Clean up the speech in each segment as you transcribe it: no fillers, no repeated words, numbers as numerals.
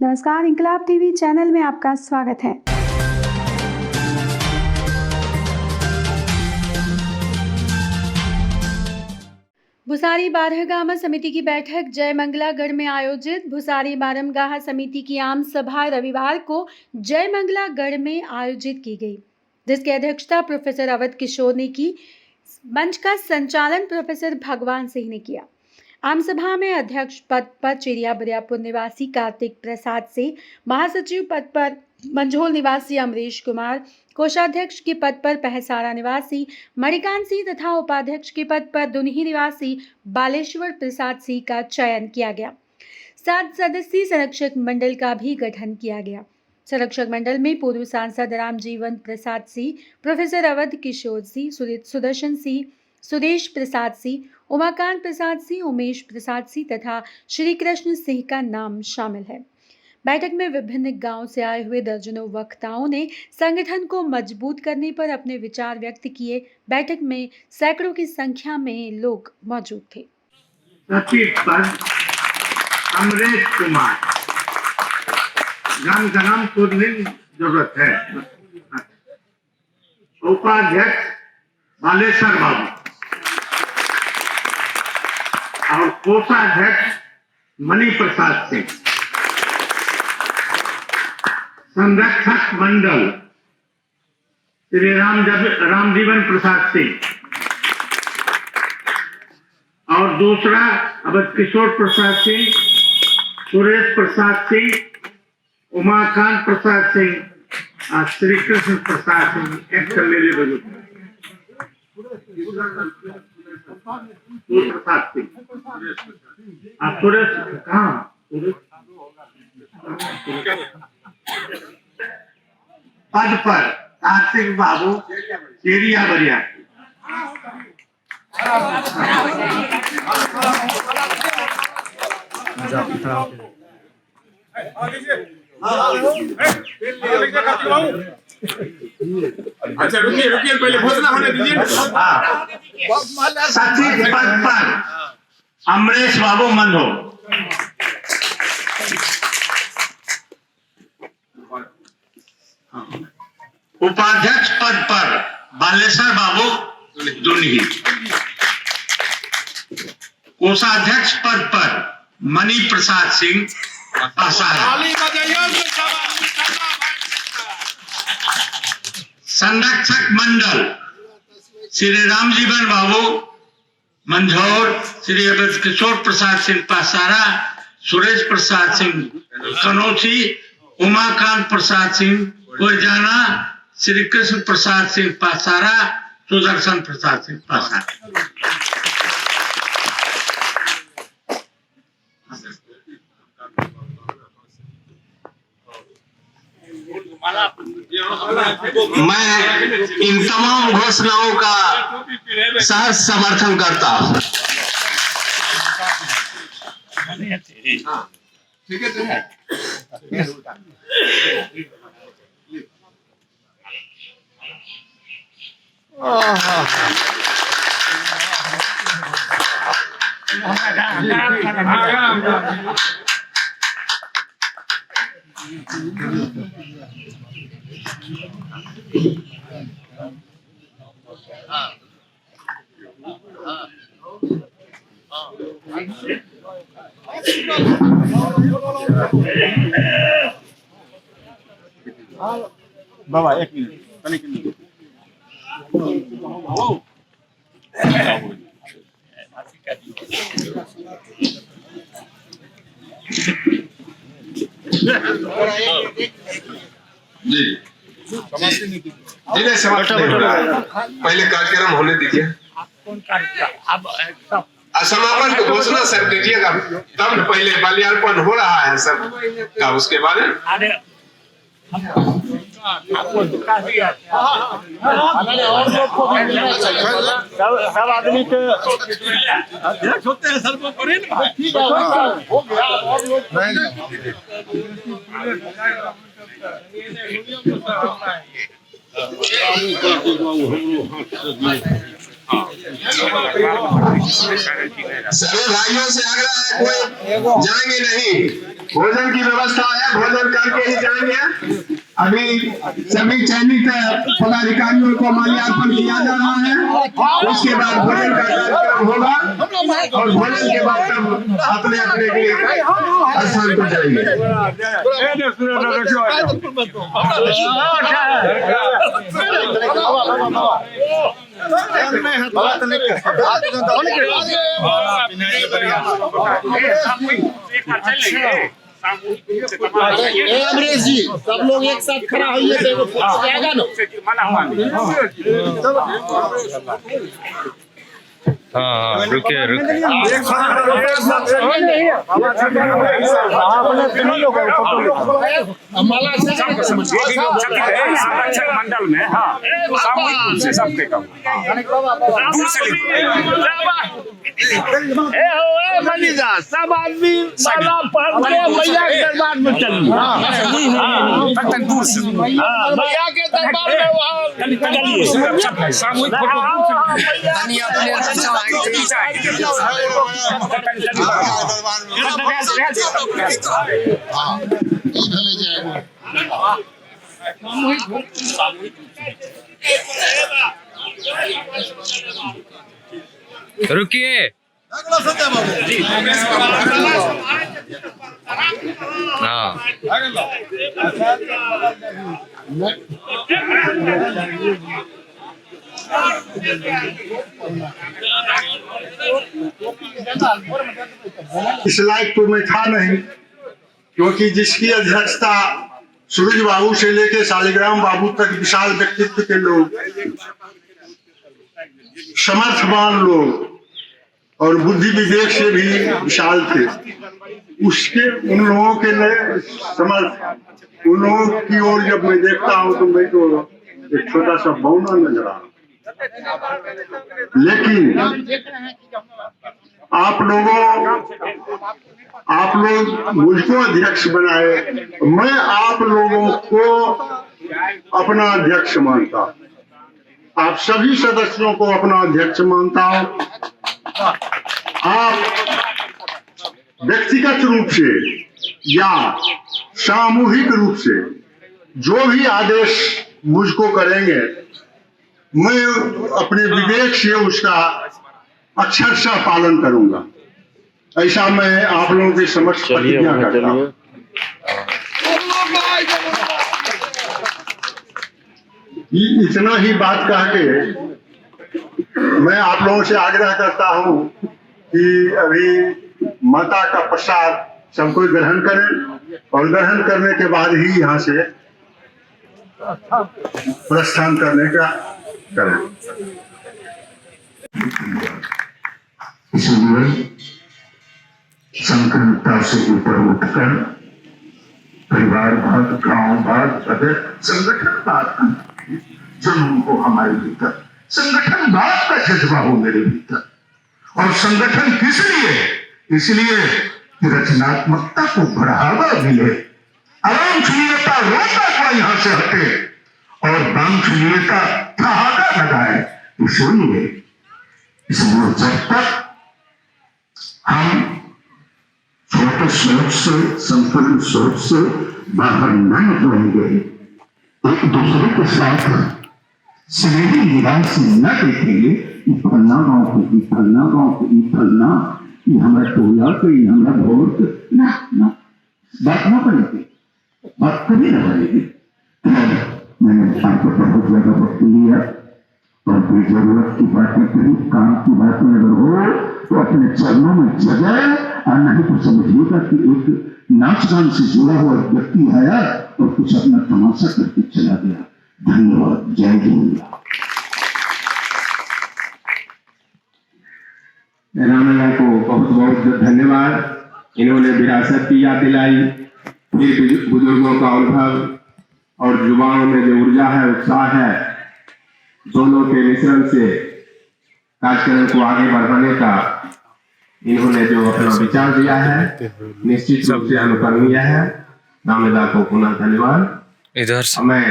नमस्कार, इंकलाब TV channel में आपका स्वागत है। भुसारी बारहगामा समिति की बैठक जयमंगलागढ़ में आयोजित। भुसारी बारहगामा समिति की आम सभा रविवार को जयमंगलागढ़ में आयोजित की गई, जिसकी अध्यक्षता प्रोफेसर अवध किशोर ने की। मंच का संचालन प्रोफेसर भगवान सिंह ने किया। आम सभा में अध्यक्ष पद पर चिड़िया बरियापुर निवासी कार्तिक प्रसाद से, महासचिव पद पर मंझोल निवासी अमरीश कुमार, कोषाध्यक्ष के पद पर पहसारा निवासी मणिकांत सिंह तथा उपाध्यक्ष के पद पर दुनही निवासी बालेश्वर प्रसाद सिंह का चयन किया गया। 7 सदस्यीय संरक्षक मंडल का भी गठन किया गया। संरक्षक मंडल में पूर्व सांसद रामजीवन प्रसाद सिंह, प्रोफेसर अवध किशोर सिंह, सुदर्शन सिंह, सुदेश प्रसाद सिंह, उमाकांत प्रसाद सिंह, उमेश प्रसाद सिंह तथा श्री कृष्ण सिंह का नाम शामिल है। बैठक में विभिन्न गांव से आए हुए दर्जनों वक्ताओं ने संगठन को मजबूत करने पर अपने विचार व्यक्त किए। बैठक में सैकड़ों की संख्या में लोग मौजूद थे। अमरीश कुमार का नाम खोजने की जरूरत है। उपाध्यक्ष बालेश्वर बाबू और कोषाध्यक्ष मणि प्रसाद सिंह। संरक्षक मंडल श्री रामजीवन प्रसाद सिंह और दूसरा अवध किशोर प्रसाद सिंह, सुरेश प्रसाद सिंह, उमाकांत प्रसाद सिंह और श्री कृष्ण प्रसाद सिंह। एक मेरे बुजुर्ग प्रसाद सिंह और सुरेश कहाँ पद पर कार्तिक बाबू चिड़िया बरिया। अच्छा रुकिए पहले घोषणा होने दीजिए। सचिव पद पर अमरीश बाबू मंझो। उपाध्यक्ष पद पर बालेश्वर बाबू दुनही। कोषाध्यक्ष पद पर मणि प्रसाद सिंह पहसारा। संरक्षक मंडल श्री रामजीवन बाबू मंझौर, श्री अवध किशोर प्रसाद सिंह पहसारा, सुरेश प्रसाद सिंह कनौसी, उमाकांत प्रसाद सिंह कोयजाना, श्री कृष्ण प्रसाद सिंह पहसारा, सुदर्शन प्रसाद सिंह पहसारा। मैं इन तमाम घोषणाओं का सहर्ष समर्थन करता हूं। ठीक है बाबा एक मिनट जी पहले कार्यक्रम होने दीजिए। समापन की घोषणा सर दीजिएगा, तब न पहले बलियार्पण हो रहा है सब का, उसके बाद सब आदमी के अध्यक्ष होते हैं, सर हो गया। सभी भाइयों से आग्रह है, कोई जाएंगे नहीं, भोजन की व्यवस्था है, भोजन करके ही जाएंगे। अभी सभी चयनित पदाधिकारियों को माल्यार्पण किया जा रहा है, उसके बाद भोजन का कार्यक्रम होगा और भोजन के बाद तब अपने अपने गृह स्थान पर जाएंगे। अमरीश जी, सब लोग एक साथ खड़ा होइए तो एगो फोटो आएगा ना। हाँ रुकिए रुकिए संरक्षक मंडल में हाँ सामूहिक रूप से सबके कम दूर से सब आदमी माला पहन के मैया के दरबार में चलिए। दूर से मैया के दरबार में वहाँ सामूहिक रुकिए हाँ इस लायक तो मैं था नहीं, क्योंकि जिसकी अध्यक्षता सूरज बाबू से लेके शालिग्राम बाबू तक विशाल व्यक्तित्व के लोग, समर्थवान लोग और बुद्धि विवेक से भी विशाल थे, उसके उन लोगों के समर्थ उन लोगों की ओर जब मैं देखता हूं तो मैं तो एक छोटा सा बौना नजर आ रहा। लेकिन आप लोग मुझको अध्यक्ष बनाए, मैं आप लोगों को अपना अध्यक्ष मानता हूं, आप सभी सदस्यों को अपना अध्यक्ष मानता हूं। आप व्यक्तिगत रूप से या सामूहिक रूप से जो भी आदेश मुझको करेंगे, मैं अपने विवेक से उसका अक्षरशः पालन करूंगा, ऐसा मैं आप लोगों के समक्ष प्रतिज्ञा करता हूं। इतना ही बात कह के मैं आप लोगों से आग्रह करता हूं कि अभी माता का प्रसाद सब कोई ग्रहण करें और ग्रहण करने के बाद ही यहाँ से प्रस्थान करने का करें। इसलिए संकीर्णता से ऊपर उठकर परिवारवाद, गांववाद, संगठनवाद जुनून को हमारे भीतर, संगठनवाद का जज्बा हो मेरे भीतर। और संगठन किस लिए? इसलिए कि रचनात्मकता को बढ़ावा मिले, अवांछनीयता रोका यहाँ से हटे और वांछनीयता ठहाका लगाए। इसलिए जब तक हम छोटे सोच से, संपूर्ण सोच से बाहर न निकलेंगे, एक दूसरे के साथ स्नेही निगाह से न देखेंगे कि फलना गाँव की, फलना गाँव की, फलना ये हमारा टोला के, ये हमारा वोट, ना बात ना करेंगे, बात कभी ना करेंगे। मैंने आपको बहुत ज्यादा वक्त लिया और कोई जरूरत की बातें कही, काम की बातें अगर हो तो अपने चरणों में जगह, और नहीं तो समझिएगा कि एक नाच गान से जुड़ा हुआ व्यक्ति आया और कुछ अपना तमाशा करके चला गया। धन्यवाद। जय जय। रामलला को बहुत बहुत धन्यवाद। इन्होंने विरासत की याद दिलाई, फिर बुजुर्गों का अनुभव और युवाओं में जो ऊर्जा है, उत्साह है, दोनों के मिश्रण से कार्यक्रम को आगे बढ़ाने का इन्होंने जो अपना विचार दिया है, निश्चित रूप से अनुकरणीय है। रामलला को पुनः धन्यवाद। इधर से मैं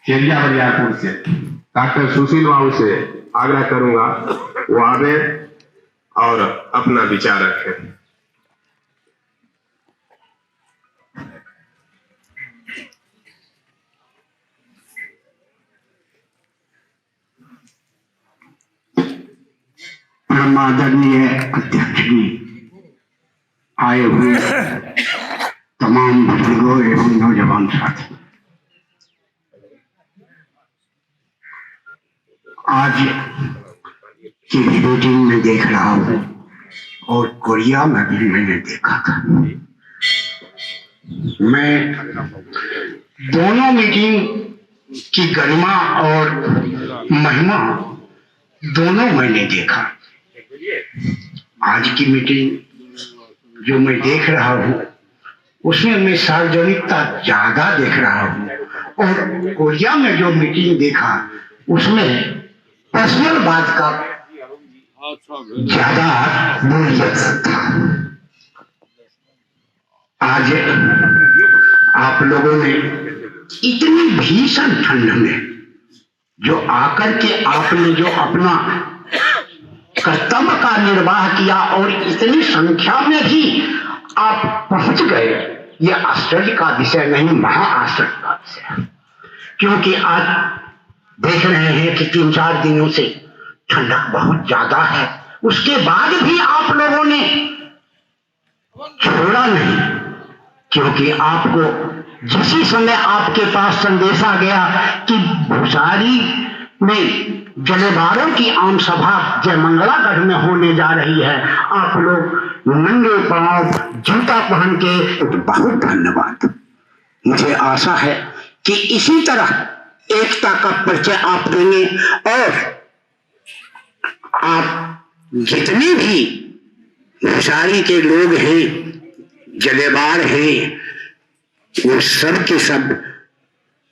केरिया बरियारपुर से डॉक्टर सुशील बाबू से आग्रह करूंगा वो आवे और अपना विचार रखें। आदरणीय अध्यक्ष जी, आए हुए तमाम बुजुर्गों एवं नौजवान साथी, आज की मीटिंग में देख रहा हूँ और कोरिया में भी मैंने देखा था। मैं दोनों मीटिंग की गरिमा और महिमा दोनों मैंने देखा। आज की मीटिंग जो मैं देख रहा हूँ उसमें मैं सार्वजनिकता ज्यादा देख रहा हूँ, और कोरिया में जो मीटिंग देखा उसमें पर्सनल बात का ज्यादा मूल्य था। आज आप लोगों ने इतनी भीषण ठंड में जो आकर के आपने जो अपना कर्तव्य का निर्वाह किया और इतनी संख्या में भी आप पहुंच गए, यह आश्चर्य का विषय नहीं, महा आश्चर्य का विषय। क्योंकि आज देख रहे हैं कि 3-4 दिनों से ठंडक बहुत ज्यादा है, उसके बाद भी आप लोगों ने छोड़ा नहीं। क्योंकि आपको जिसी समय आपके पास संदेशा गया कि भुसारी में जलेबारों की आम सभा जयमंगलागढ़ में होने जा रही है, आप लोग नंगे पांव जूता पहन के, बहुत धन्यवाद। मुझे आशा है कि इसी तरह एकता का परिचय आप देंगे और आप जितने भी भुसारी के लोग हैं, जलेबार हैं, वो सब के सब,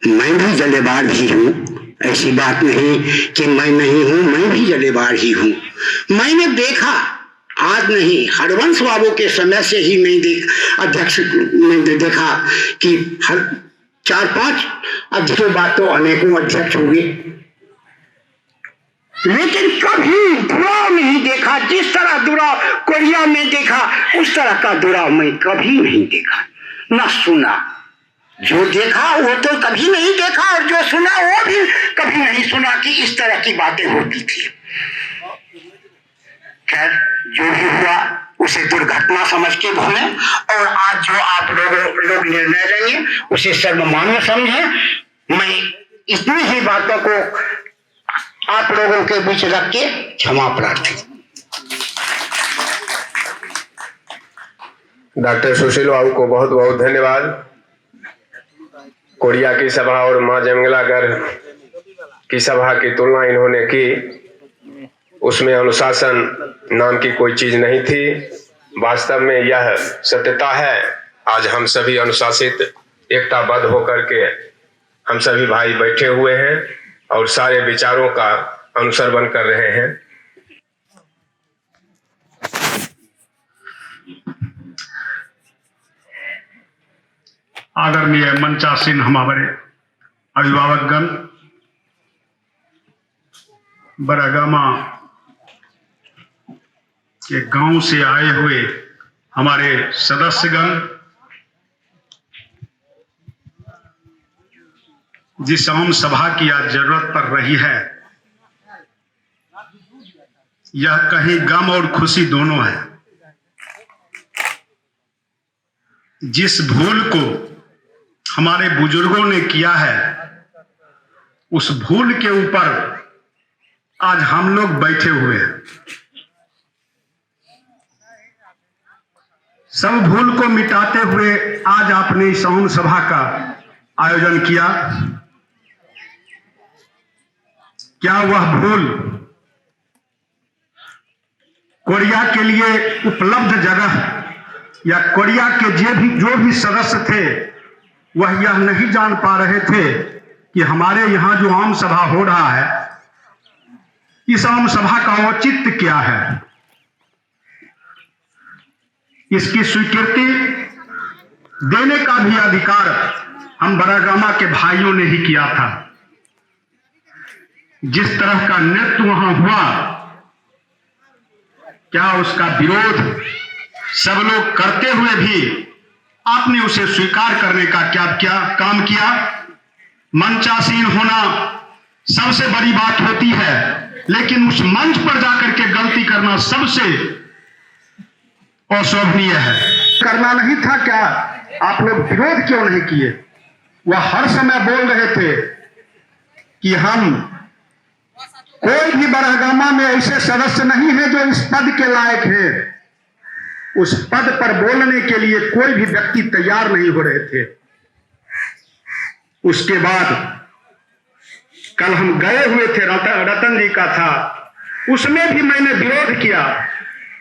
मैं भी जलेबार ही हूँ, ऐसी बात नहीं कि मैं नहीं हूं, मैं भी जलेबार ही हूं। मैंने देखा, आज नहीं, हरवंश बाबू के समय से ही मैं अध्यक्ष ने देखा कि हर 4-5 अध्यक्षों बातों अनेकों अध्यक्ष होंगे, लेकिन कभी दुराव नहीं देखा। जिस तरह दुराव कोरिया में देखा उस तरह का दुराव मैं कभी नहीं देखा, न सुना। जो देखा वो तो कभी नहीं देखा और जो सुना वो भी कभी नहीं सुना कि इस तरह की बातें होती थी। खैर, जो भी हुआ उसे दुर्घटना समझ के भूलें और आज जो आप लोग निर्णय लेंगे उसे सर्वमान्य समझें। मैं इतनी ही बातों को आप लोगों के बीच रख के क्षमा प्रार्थी। डॉक्टर सुशील बाबू को बहुत बहुत धन्यवाद। कोरिया की सभा और मां जयमंगलागढ़ की सभा की तुलना इन्होंने की, उसमें अनुशासन नाम की कोई चीज नहीं थी। वास्तव में यह सत्यता है। आज हम सभी अनुशासित एकताबद्ध होकर के हम सभी भाई बैठे हुए हैं और सारे विचारों का अनुसरण कर रहे हैं। आदरणीय मंचासीन हमारे अभिभावकगण, बरागामा के गांव से आए हुए हमारे सदस्यगण, जिस आम सभा की आज जरूरत पड़ रही है, यह कहीं गम और खुशी दोनों है। जिस भूल को हमारे बुजुर्गों ने किया है, उस भूल के ऊपर आज हम लोग बैठे हुए हैं। सब भूल को मिटाते हुए आज आपने इस आम सभा का आयोजन किया। क्या वह भूल कोरिया के लिए उपलब्ध जगह या कोरिया के जो भी सदस्य थे वह यह नहीं जान पा रहे थे कि हमारे यहाँ जो आम सभा हो रहा है, इस आम सभा का औचित्य क्या है? इसकी स्वीकृति देने का भी अधिकार हम बरागामा के भाइयों ने ही किया था। जिस तरह का नृत्य वहां हुआ, क्या उसका विरोध सब लोग करते हुए भी आपने उसे स्वीकार करने का क्या काम किया? मंचासीन होना सबसे बड़ी बात होती है, लेकिन उस मंच पर जाकर के गलती करना सबसे अशोभनीय है। करना नहीं था क्या? आप लोग विरोध क्यों नहीं किए? वह हर समय बोल रहे थे कि हम कोई भी बरहगामा में ऐसे सदस्य नहीं है जो इस पद के लायक है। उस पद पर बोलने के लिए कोई भी व्यक्ति तैयार नहीं हो रहे थे। उसके बाद कल हम गए हुए थे, रतन जी का था, उसमें भी मैंने विरोध किया।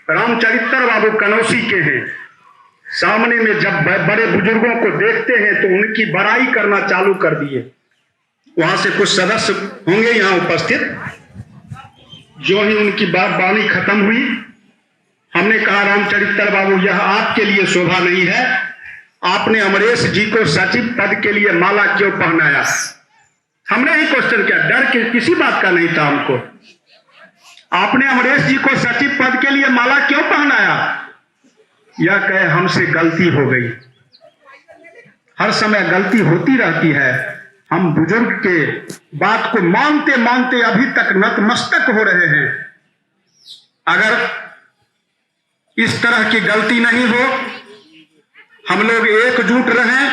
रामचरित्र बाबू कनौसी के हैं, सामने में जब बड़े बुजुर्गों को देखते हैं तो उनकी बड़ाई करना चालू कर दिए। वहां से कुछ सदस्य होंगे यहां उपस्थित, जो ही उनकी वाणी खत्म हुई, हमने कहा रामचरित्र बाबू, यह आपके लिए शोभा नहीं है। आपने अमरेश जी को सचिव पद के लिए माला क्यों पहनाया? हमने ही क्वेश्चन किया, डर किसी बात का नहीं था हमको। आपने अमरेश जी को सचिव पद के लिए माला क्यों पहनाया? यह कहे हमसे गलती हो गई। हर समय गलती होती रहती है। हम बुजुर्ग के बात को मानते मानते अभी तक नतमस्तक हो रहे हैं। अगर इस तरह की गलती नहीं हो, हम लोग एकजुट रहें,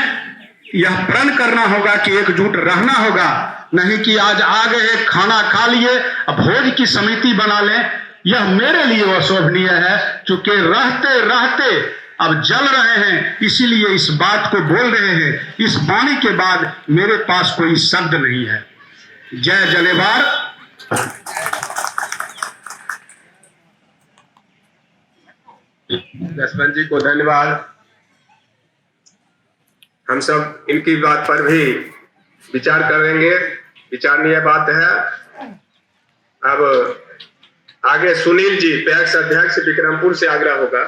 यह प्रण करना होगा कि एकजुट रहना होगा, नहीं कि आज आ गए, खाना खा लिए, अब भोज की समिति बना लें। यह मेरे लिए अशोभनीय है, चूंकि रहते रहते अब जल रहे हैं, इसीलिए इस बात को बोल रहे हैं। इस वाणी के बाद मेरे पास कोई शब्द नहीं है। जय जलेबार। लक्ष्मण जी को धन्यवाद। हम सब इनकी बात पर भी विचार करेंगे, विचारणीय बात है। अब आगे सुनील जी, पैक्स अध्यक्ष विक्रमपुर से आग्रह होगा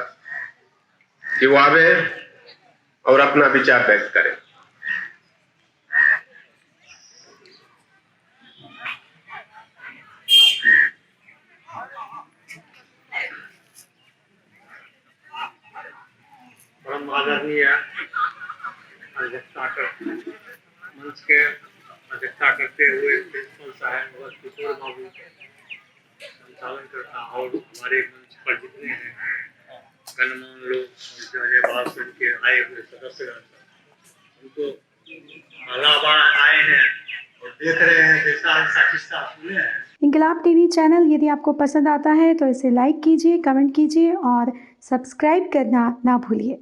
कि वो आवे और अपना विचार व्यक्त करें। परम आदरणीय मंच के अध्यक्षता करते हुए प्रिंसिपल साहब किशोर बाबू, संचालन करता, और हमारे मंच पर जितने हैं गणमान्य लोग जो है बाहर सुन के आए हुए सदस्य, उनको अलावा आए हैं और देख रहे हैं, जैसा किस्सा सुने हैं। इंकलाब टीवी चैनल यदि आपको पसंद आता है तो इसे लाइक कीजिए, कमेंट कीजिए और सब्सक्राइब करना ना भूलिए।